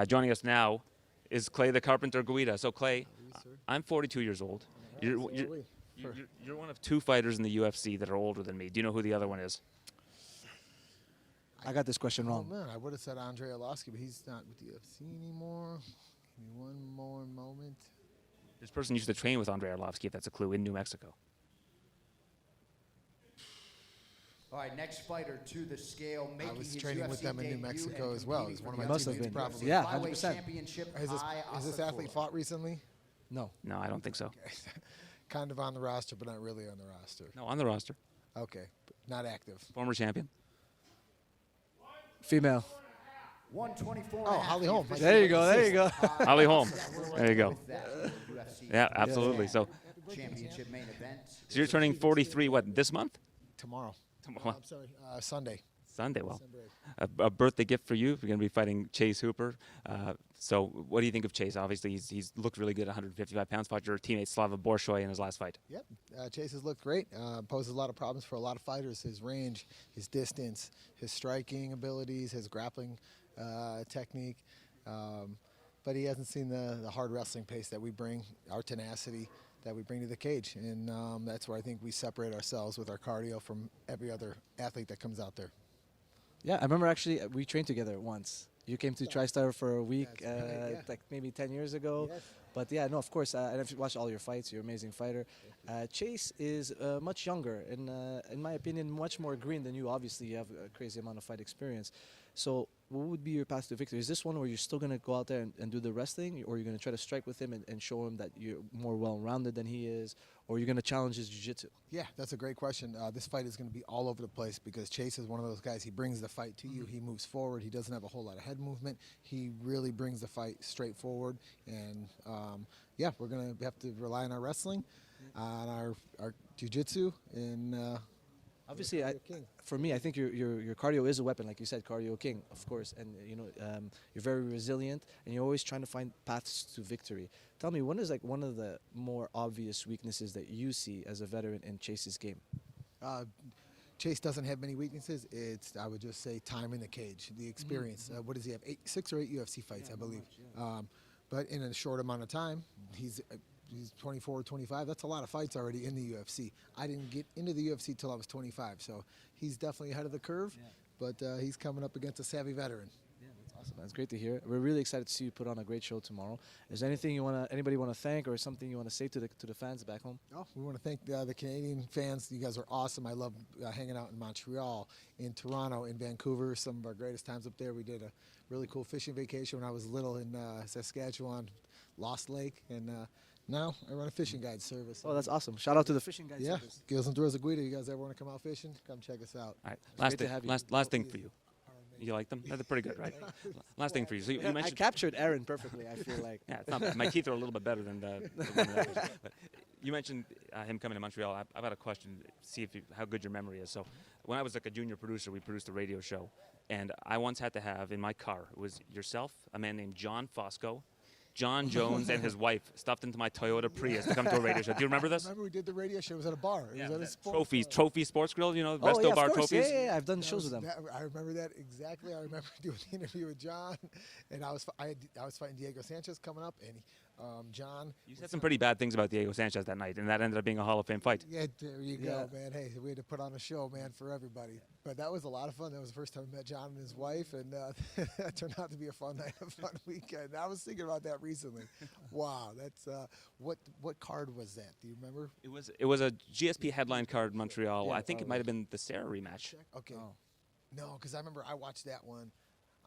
Joining us now is Clay the Carpenter Guida. So Clay, I'm 42 years old. You're one of two fighters in the UFC that are older than me. Do you know who the other one is? I got this question wrong. Oh man, I would have said Andre Arlovsky, but he's not with the UFC anymore. Give me one more moment. This person used to train with Andre Arlovsky, if that's a clue, in New Mexico. All right, next fighter to the scale. I was his training UFC with them in New debut Mexico and as well. competing He's for one of the my Must have teammates, been. probably. Yeah, Flyweight 100%. Championship, Has this Kai athlete Asakura. fought recently? No. No, I don't think so. Kind of on the roster, but not really on the roster. No, on the roster. Okay, but not active. Former champion. Female. 124. Oh, Holly Holm. There you go. There you go. Holly Holm. There you go. With that UFC Yeah, absolutely. So championship main event. you're turning 43, what, this month? Tomorrow. Tomorrow. I'm sorry, Sunday. Sunday. Well, December 8th. a birthday gift for you. You're going to be fighting Chase Hooper. So what do you think of Chase? Obviously, he's looked really good at 155 pounds. Fought your teammate Slava Bolshoi in his last fight. Yep, Chase has looked great. Poses a lot of problems for a lot of fighters. His range, his distance, his striking abilities, his grappling technique. But he hasn't seen the hard wrestling pace that we bring, our tenacity that we bring to the cage. And that's where I think we separate ourselves with our cardio from every other athlete that comes out there. Yeah, I remember actually we trained together once. You came to TriStar for a week, That's right, yeah. like maybe 10 years ago. Yes. But yeah, no, of course, and I've watched all your fights. You're an amazing fighter. Chase is much younger and, in my opinion, much more green than you. Obviously, you have a crazy amount of fight experience. So what would be your path to victory? Is this one where you're still going to go out there and do the wrestling, or you're going to try to strike with him and show him that you're more well-rounded than he is, or you're going to challenge his jiu-jitsu? Yeah, that's a great question. This fight is going to be all over the place because Chase is one of those guys. He brings the fight to you. He moves forward. He doesn't have a whole lot of head movement. He really brings the fight straight forward. And, yeah, we're going to have to rely on our wrestling, on our jiu-jitsu, and Obviously, Cardio king. for me, I think your cardio is a weapon, like you said, cardio king, of course. And you're very resilient, and you're always trying to find paths to victory. Tell me, what is like one of the more obvious weaknesses that you see as a veteran in Chase's game? Chase doesn't have many weaknesses. It's, I would just say, time in the cage, the experience. What does he have? 6 or 8 UFC fights, I believe. But in a short amount of time, he's 24, 25. That's a lot of fights already in the UFC. I didn't get into the UFC till I was 25, so he's definitely ahead of the curve. Yeah. But he's coming up against a savvy veteran. Yeah, that's awesome. That's great to hear. We're really excited to see you put on a great show tomorrow. Is there anything anybody want to thank, or something you want to say to the fans back home? Oh, we want to thank the Canadian fans. You guys are awesome. I love hanging out in Montreal, in Toronto, in Vancouver. Some of our greatest times up there. We did a really cool fishing vacation when I was little in Saskatchewan, Lost Lake, and now I run a fishing guide service. Oh, that's awesome. Shout out to the fishing guys. Yeah, Gills and Thrills of Guida. You guys ever want to come out fishing? Come check us out. All right. great to have you. Last thing for you. You like them? They're pretty good, right? Last thing for you. So you I mentioned. captured Aaron perfectly, I feel like. Yeah, it's not, my teeth are a little bit better than the one that was. But you mentioned him coming to Montreal. I've got a question, see if how good your memory is. So when I was like a junior producer, we produced a radio show. And I once had to have in my car, it was yourself, a man named John Fosco, John Jones, and his wife stuffed into my Toyota Prius to come to a radio show. Do you remember this? Remember we did the radio show. It was at a bar. It was at a sports bar. Trophy Sports Grill, you know, Oh, Resto yeah, of Bar course. Trophies. Yeah, I've done shows with them. I remember that exactly. I remember doing the interview with John, and I was fighting Diego Sanchez coming up, and John. You said some pretty bad things about Diego Sanchez that night, and that ended up being a Hall of Fame fight. Yeah, there you Yeah. go, man. Hey, we had to put on a show, man, for everybody. But that was a lot of fun. That was the first time I met John and his wife, and that turned out to be a fun night, a fun weekend. I was thinking about that recently. Wow, that's what card was that? Do you remember? It was a GSP headline card in Montreal. Yeah, I think it probably. might have been the Sarah rematch. Okay. Oh. No, because I remember I watched that one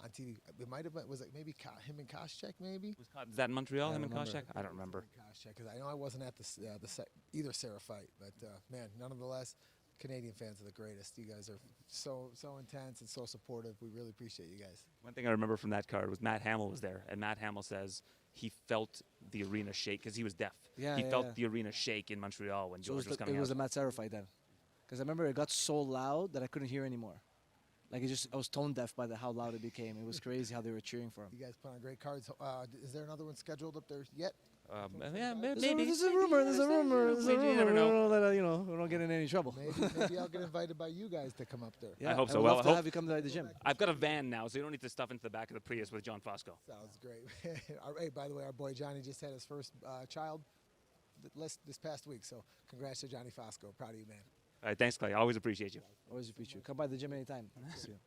on TV. It might have been, was it maybe him and Koscheck, maybe? Is that in Montreal, I him don't and remember. Koscheck? I don't remember. Because I know I wasn't at either Sarah fight, but man, nonetheless, Canadian fans are the greatest. You guys are so intense and so supportive. We really appreciate you guys. One thing I remember from that card was Matt Hamill was there, and Matt Hamill says he felt the arena shake because he was deaf. Yeah, he yeah, felt yeah. the arena shake in Montreal when So George was coming it was out. the Matt Sarah fight then. Because I remember it got so loud that I couldn't hear anymore. Like I was tone deaf by how loud it became. It was crazy how they were cheering for him. You guys put on great cards. Is there another one scheduled up there yet? Yeah, maybe. There's a rumor. There's a rumor. There's a rumor. You never know. We don't get in any trouble. Maybe I'll get invited by you guys to come up there. Yeah, I hope so. would Well, love I to hope- have you come to the gym. I've got a van now, so you don't need to stuff into the back of the Prius with John Fosco. Sounds great. Hey, by the way, our boy Johnny just had his first child this past week. So congrats to Johnny Fosco. Proud of you, man. All right, thanks, Clay. I always appreciate you. Always appreciate you. Come by the gym anytime. See you.